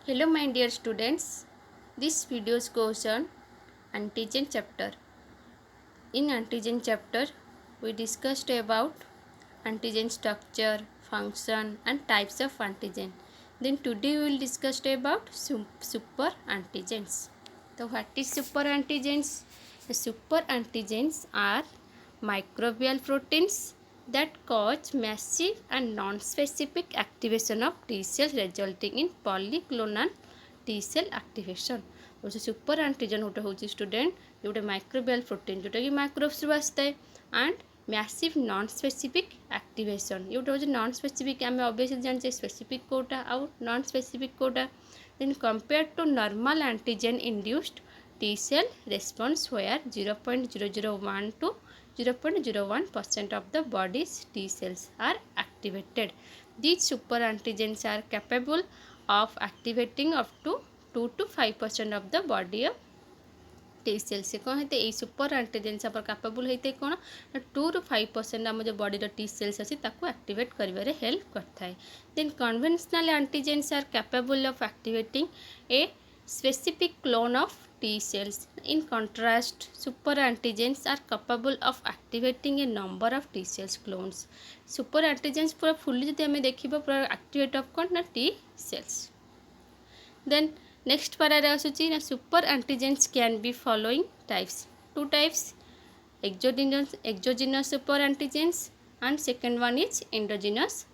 Hello my dear students, this video goes on antigen chapter. In antigen chapter, we discussed about antigen structure, function and types of antigen. Then today we will discuss about super antigens. So what is super antigens? The super antigens are microbial proteins that cause massive and non-specific activation of T cells resulting in polyclonal T cell activation. तो super आंटीजन गोटे हूँ student Jote microbial protein जोटा कि microbes रु आसता है and massive non specific activation ये गोटे हूँ नॉन स्पेसिफिक आम ऑब्वियसली जानचे स्पेसिफिक कोटा आउ नॉन स्पेसिफिक कोटा then compare to normal antigen induced T cell response where 0.001 to 0.01% of the body's T cells are activated. These super antigens are capable of activating up to 2 to 5% of the body of T cells से कौन होते ये super एंटीजेन्स पर capable होते कौन 2 to 5% आम जो body T cells अच्छी एक्टिवेट करिवारे हेल्प करता है. Then conventional antigens are capable of activating a specific clone of T cells. In contrast, super antigens are capable of activating a number of T cells clones. Super antigens पूरा fully जब हमें देखिबा पूरा activate of कौन ना T cells. Then next पारारे आसुची ना super antigens can be following types. Two types, exogenous super antigens and second one is endogenous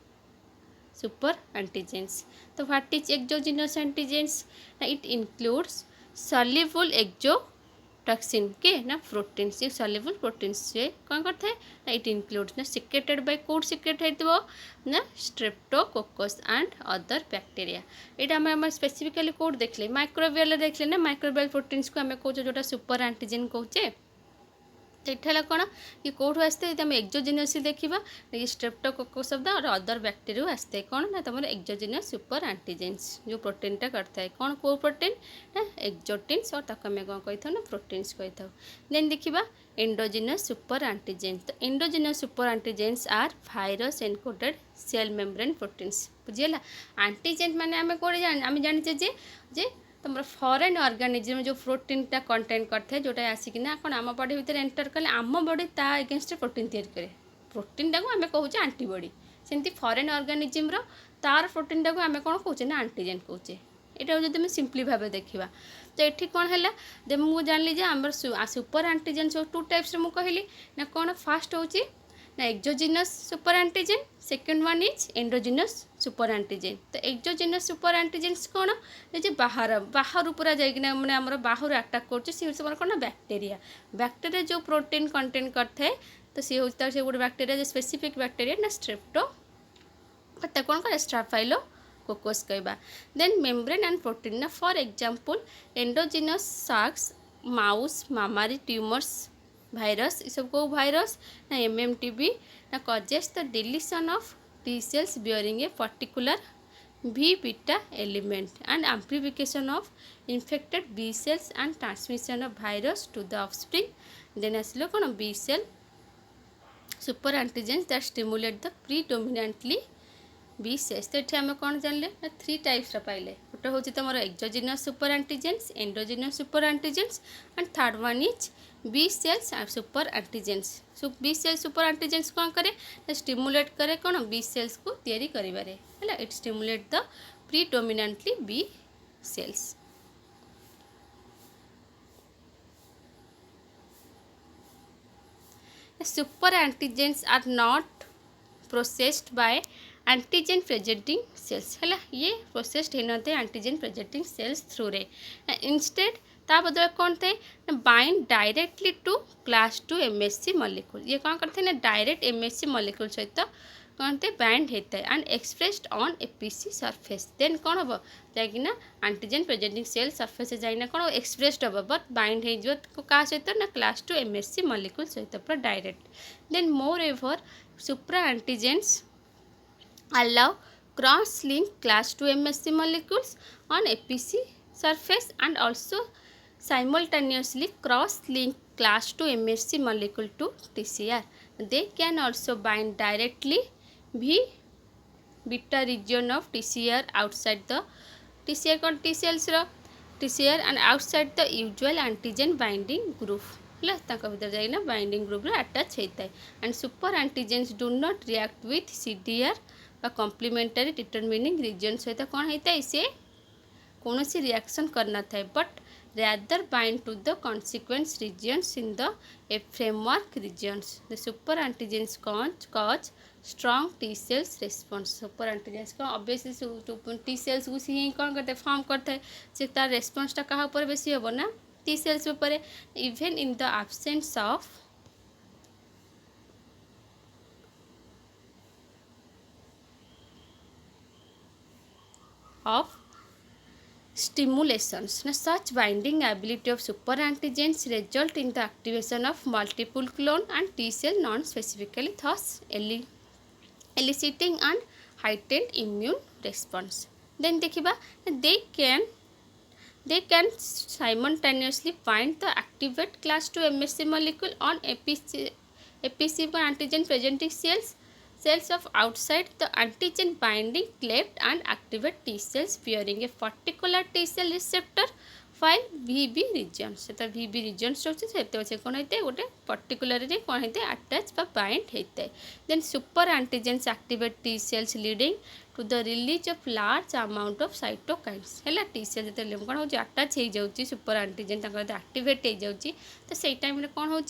super antigens. So what is exogenous antigens? Now it includes soluble exotoxin के ना proteins ये soluble proteins से कौन करता है ना it includes ना secreted by code secret है तो ना streptococcus and other bacteria. ये हमें स्पेसिफिकली कोड देख ले माइक्रोबियल देख ले ना माइक्रोबियल प्रोटीन्स को हमें कौच जोटा सुपर एंटीजन कौचे तो ये कौन ये कौटू आसते तुम एक्जोजिनस देखा ये स्ट्रेप्टोकोकस शब्द और अदर बैक्टेरिया आसते कौन ना तुम एक्जोजिनस सुपर एंटीजेन्स जो प्रोटीनटा करता है कौन कौ प्रोटीन ना एक्जोटिन्स और ताको आम कौन कही ना प्रोटीन्स कही था. देन देखा एंडोजिनस सुपर एंटीजेन्स. तो endogenous super antigens are virus encoded cell membrane proteins बुझीगला. एंटीजेन माने आम कौन आम जाचे जे तुम फरेन ऑर्गेनिज्म जो प्रोटीनटा कंटेंट करता है जोटा आसिकिना कौन आम बॉडी भितर एंटर कले आम बॉडी ता एगेन्स्ट प्रोटीन तैयारी करे प्रोटीनटा को आम कहूचे आंटीबॉडी सेमती फरेन ऑर्गेनिज्म तार प्रोटीनटा को आम कौन कहूचे ना एंटीजेन कहूचे. यहाँ जब मैं सिंपली भाव देखा तो ये कौन है जब मुझे जानली आम सुपर एंटीजेन सब टू टाइप्स मुझे कहली ना कौन फास्ट हूँ ना exogenous super antigen second one is endogenous super antigen. तो एक्जोजिनस सुपर एंटीजेन्स कौन जे बाहर बाहर पूरा जाइना मैंने आम बाहर अटैक कर कौन बैक्टेरिया बैक्टेरिया जो प्रोटीन कंटेंट करता है तो सी हूँ से गोटे बैक्टेरिया जो स्पेसिफिक बैक्टेरिया ना स्ट्रेप्टो कौन कर स्ट्राफाइलो कोकोस कहवा. देन मेम्ब्रेन एंड प्रोटीन ना फॉर एग्जांपल एंडोजिनस सार्क्स माउस मामारी ट्यूमर्स भाइरस ये सब को भाइरस ना एमएमटीबी ना causes the deletion of T cells bearing a particular V beta element and amplification of infected B cells and transmission of virus to the offspring. Then aslo kono B cell super antigens that stimulate the predominantly B cells. तो ये आम कौन जानले ना three types पाइले गोटे हूँ तुम exogenous super antigens endogenous super antigens and third one is B cells super antigens. B cells super antigens कौन करे ना स्टिमुलेट करे कौन बी सेल्स को तैयारी करिवारे है it stimulate the predominantly B cells. Super antigens are not processed by antigen presenting cells है ये प्रोसेस्ड होते एंटीजेन प्रेजेंटिंग सेल्स थ्रू रे इंस्टेड ता बदल कौन थे bind directly to class 2 MSC molecule. ये कौन करते हैं ना डायरेक्ट MSC मॉलिक्यूल सहित कौन थे बाइंड होता है and expressed on APC surface. Then कौन हम जाइना एंटीजेन प्रेजेंटिंग सेल सरफेस जाइना कौन एक्सप्रेस्ड हम बट बाइंड हो क्या सहित ना क्लास 2 MSC मॉलिक्यूल सहित पूरा direct. Then more ever supra एंटीजेन्स allow cross-link class 2 MSC molecules on APC surface and also simultaneously cross-link class 2 MSC molecule to TCR. They can also bind directly V beta region of TCR outside the TCR कौन T cells TCR and outside the usual antigen binding group है भीतर जाइना binding group attach होता है and super antigens do not react with CDR बा complementary determining region सहित कौन होता है सी कौन सी रिएक्शन करना था but rather bind to the consequence regions in the framework regions. The super antigens cause strong T cells response. Super antigens का obviously T cells को ही कौन करते हैं फॉर्म करते हैं से तार रेस्पॉन्स टा कहाँ पर बेसी होबो ना T cells ऊपर even in the absence of stimulations. Now, such binding ability of super antigens result in the activation of multiple clone and T cell non-specifically, thus eliciting and heightened immune response. Then देखिबा they can simultaneously bind the activate class 2 MSC molecule on EPC1 antigen presenting cells of outside the antigen binding cleft and activate T cells bearing a particular T cell receptor while VB regions से VB regions से कौन होते गोटे particularly कौन होते attach बा bind होता है then super antigens activate T cells leading to the release of large amount of cytokines है T cell जो कौन हो अटैच हो जाऊँगी सुपर एंटीजेन एक्टिवेट हो जाऊँगी तो सही टाइम कौन हो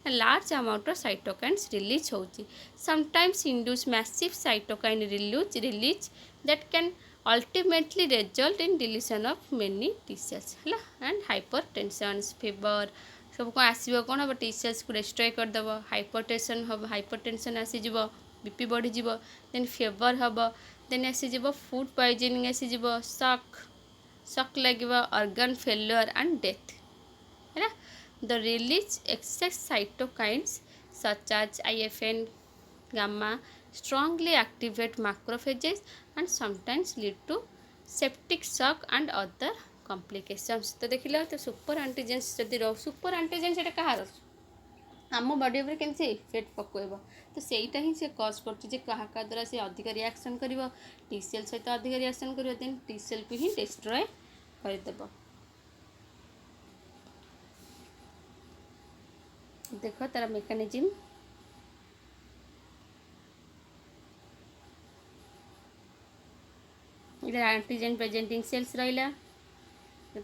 large amount of cytokines release होती sometimes induce massive cytokine release that can ultimately result in deletion of many T cells है एंड hypertension fever सब कौन आसो कौन हम T cells को डिस्ट्रॉय करदेव हाइपरटेंशन हम हाइपरटेंशन आसीज बीपी बढ़ीज देन फेवर हम देन आसीज फूड पॉइजनिंग आसीज शक लगे ऑर्गन फेल्योर एंड डेथ है the release excess cytokines such as IFN gamma strongly activate macrophages and sometimes lead to septic shock and other complications. तो देखिला तो super एंटीजेन्स जदि super एंटीजेन्स एटा कहार आम बॉडी उपर केमती इफेक्ट पकड़ तो सहीटा ही से कज कर क्या द्वारा से अधिक रिएक्शन कर T cell सहित अधिक रिएक्शन कर देन T cell को ही डिस्ट्रॉय करदेव देख तार मेकानिज्म इधर एंटीजन प्रेजेंटिंग सेल्स रहा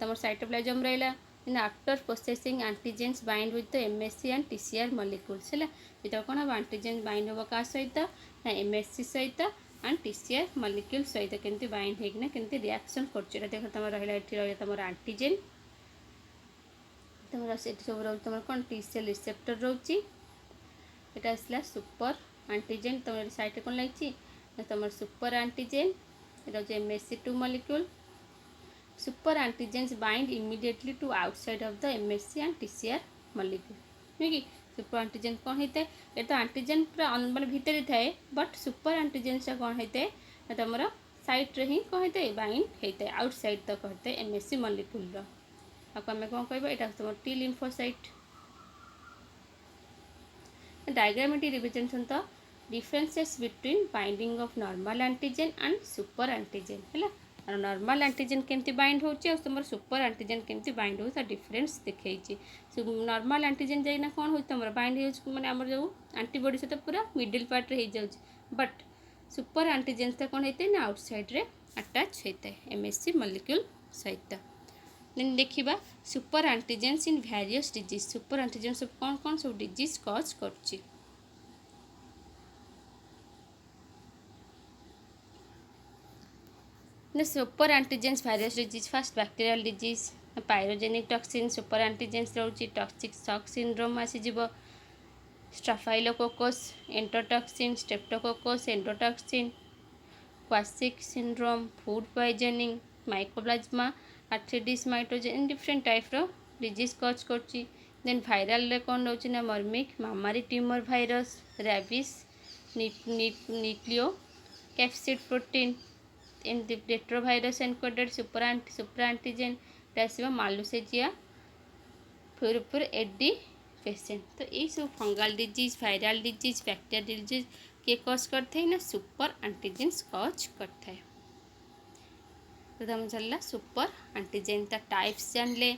तुम साइटोप्लाज्म रहा in after processing antigens bind with the MSC and TCR molecules है जो कौन हम एंटीजेन बाइंड हम क्या सहित ना MSC सहित एंड TCR मॉलिक्यूल सहित केमती बाइंड होना केमती रिएक्शन कर देख तुम रहा ये तुम एंटीजेन तुम सब रोज तुम कौन T cell रिसेप्टर रोचे यहाँ आसला सुपर एंटीजेन तुम साइड कौन लगी तुम super antigen MSC2 molecule super antigens bind immediately to outside of the MSC and TCR molecule नहीं कि सुपर एंटीजेन कौन होता है ये तो एंटीजेन पूरा माने भीतर थाए बट सुपर एंटीजेन से कौन होता है तुम साइड रे ही कौन होता है बाइंड होता है आउटसाइड तक होता है MSC molecule आपको आम कौन कह यहाँ तुम T lymphocyte डायग्रामेटिक रिप्रेजेंटेशन तो differences between binding of normal antigen and super antigen है नॉर्मल एंटीजन केमती बाइंड होची तुम सुपर एंटीजन केमती बाइंड हो डिफरेंस देखी नॉर्मल एंटीजन जाइना कौन हो तुम बाइंड हो मैंने आम जो एंटीबॉडी सहित पूरा मिडिल पार्ट रे हो जाऊँ बट सुपर एंटीजन तो कौन होता है ना आउटसाइड रे अटैच होता है MSC मॉलिक्यूल सहित देन देखिबा super antigens in various disease super antigen सब कौन कौन सब डिजीज कज करछि The super antigens various disease first bacterial disease pyrogenic toxin super antigens रोची toxic shock syndrome आसीजिब staphylococcus enterotoxin streptococcus enterotoxin Kwashiorkor syndrome food poisoning mycoplasma arthritis mitogen different type row disease cause करची then viral रे कौन रोची ना मर्मिक mammary tumor virus rabies nucleo capsid protein in the retrovirus encoded super antigen आसो मालुसेजिया फिर AD patient तो ये सब fungal disease viral disease bacterial disease किए कज करते हैं ना सुपर एंटीजेन्स कज करता है प्रथम चलला सुपर एंटीजन ता टाइप्स जानले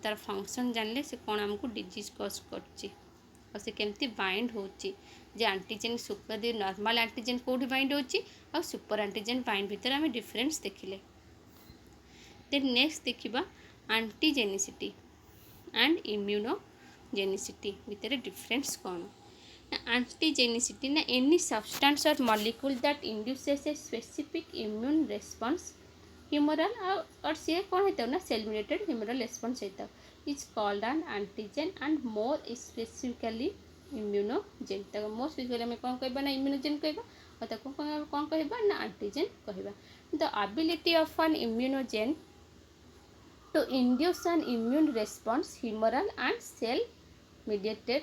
तार फंक्शन जानले से कौन आमको डिजीज कज कर और से केमती बाइंड होची जे एंटीजन सुपर दे नॉर्मल एंटीजन कोठी बाइंड होची और सुपर एंटीजन बाइंड भीतर आम डिफरेंस देखिले। देन नेक्स्ट देखिबा एंटीजेनिसिटी एंड इम्यूनोजेनिसिटी भीतर डिफरेंस कौन। एंटीजेनिसिटी ना any substance or molecule that induces a specific immune response humoral or सी कौन होता ना सेल मीडिएटेड ह्यूमरल रेस्पॉन्स होता is called an antigen and more specifically immunogen. तक मोर स्पेसिफिकली आम कौन कहबा ना इम्यूनोजेन कहबा और ताको कौन कहबा ना एंटीजन कहबा। The ability of an immunogen to induce an immune response humoral and cell mediated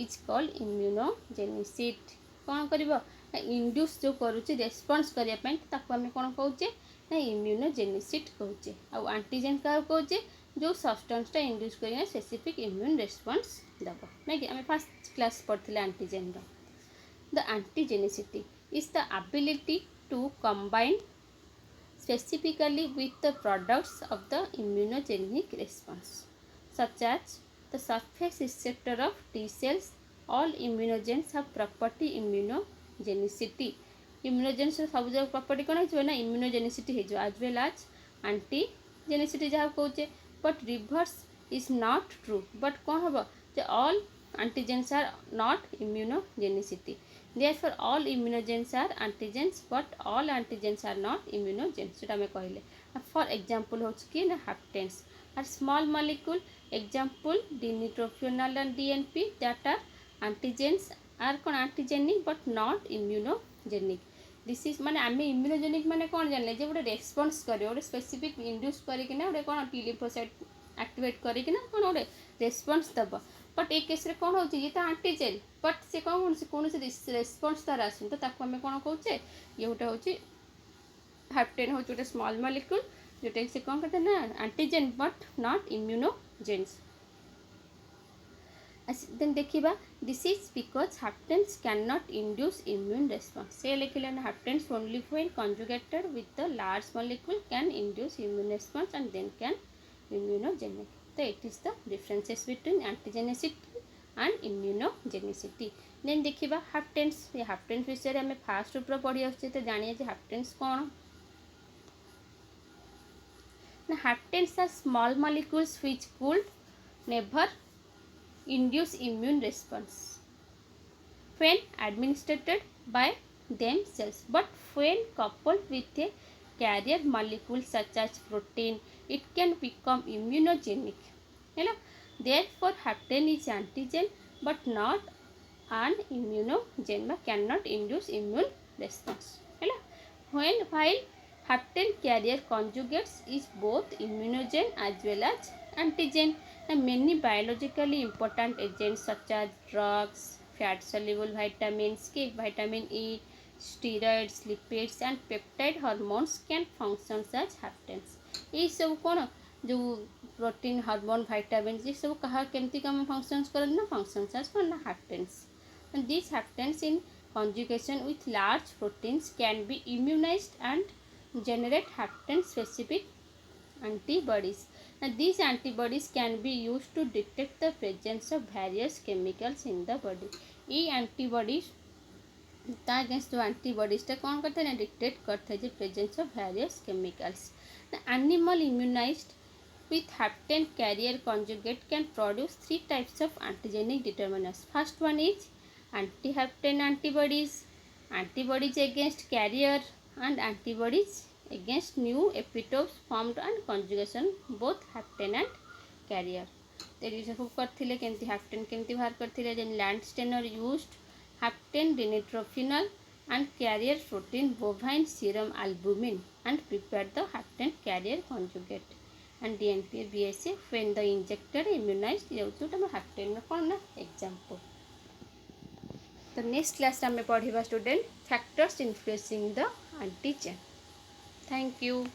is called immunogenicity। कौन करिबो इंड्यूस जो करूचे रेस्पॉन्स करिया ପାଇଁ ताको हम कौन कहूचे ना इम्यूनोजेनिसिटी कहूचे। आ एंटीजन का कहूचे जो सब्सटेंस टा इंड्यूस करिया स्पेसिफिक इम्यून रेस्पॉन्स दबो नै कि हम फर्स्ट क्लास पढ़थिले एंटीजन रो। The antigenicity is the ability to combine specifically with the products of the immunogenic response such as the surface receptor of T cells. All immunogens have property immunogenicity। immunogens सब जो property कौन है ना immunogenicity है as well as antigenicity जहाँ कहूचे but reverse is not true। but कौन हम all antigens are not immunogenicity। therefore all immunogens are antigens but all antigens are not immunogens सेटा में कहले। for example हो कि ना haptens are small molecule example dinitrophenol and DNP that are antigens are कौन antigenic but not immunogenic। This is माने आम immunogenic माने कौन जानले जे गोटे रेस्पॉन्स करे गोटे स्पेसिफिक इंड्यूस करके गोटे कौन टी लिम्फोसाइट एक्टिवेट करके कौन गोटे रेस्पॉन्स दब। बट ए केस रे कौन होची ये तो एंटीजेन बट से कौन से रेस्पॉन्स तार आसुन तो ताको आम कौन कहूचे ये गोटे होची हैप्टेन होची गोटे स्मॉल मॉलिक्यूल जोटा से कौन कहते ना antigen but not immunogens. Then देखिबा this is because haptens can not induce immune response से लिखिले ना haptens only when conjugated with the large molecule can induce immune response and then can immunogenic। so it is the differences between antigenicity and immunogenicity। then देखिबा हैप्टेन्स ये हैप्टेन्स विषय रे हमें fast ऊपर पढ़ी आछे तो जानिए जे हैप्टेन्स कौन ना haptens are small molecules which could never induce immune response when administered by themselves but when coupled with a carrier molecule such as protein it can become immunogenic है ना। therefore hapten is antigen but not an immunogen but cannot induce immune response है ना। while hapten carrier conjugates is both immunogen as well as antigen। many biologically important agents such as drugs fat soluble vitamins के vitamin E steroids lipids and peptide hormones can function as haptens। ये सब कौन जो protein hormone vitamins ये सब कहा केमती कम functions करन ना functions as कौन ना haptens। and these haptens in conjugation with large proteins can be immunized and generate hapten specific antibodies। and these antibodies can be used to detect the presence of various chemicals in the body। ये antibodies ता against जो antibodies टा कौन करते हैं detect करते हैं जो presence of various chemicals. Animal immunised with hapten carrier conjugate can produce three types of antigenic determinants। first one is anti-hapten antibodies, antibodies against carrier and antibodies against new epitopes formed and conjugation both hapten and carrier। तेरी सब करथिले केमती hapten केमती बाहर करथिले जेन Landsteiner used hapten dinitrophenol and carrier protein bovine serum albumin and prepared the hapten carrier conjugate and DNP BSA when the injected immunized ये hapten कौन ना example। तो नेक्स्ट क्लास में पढ़ा student factors influencing the antigen. Thank you.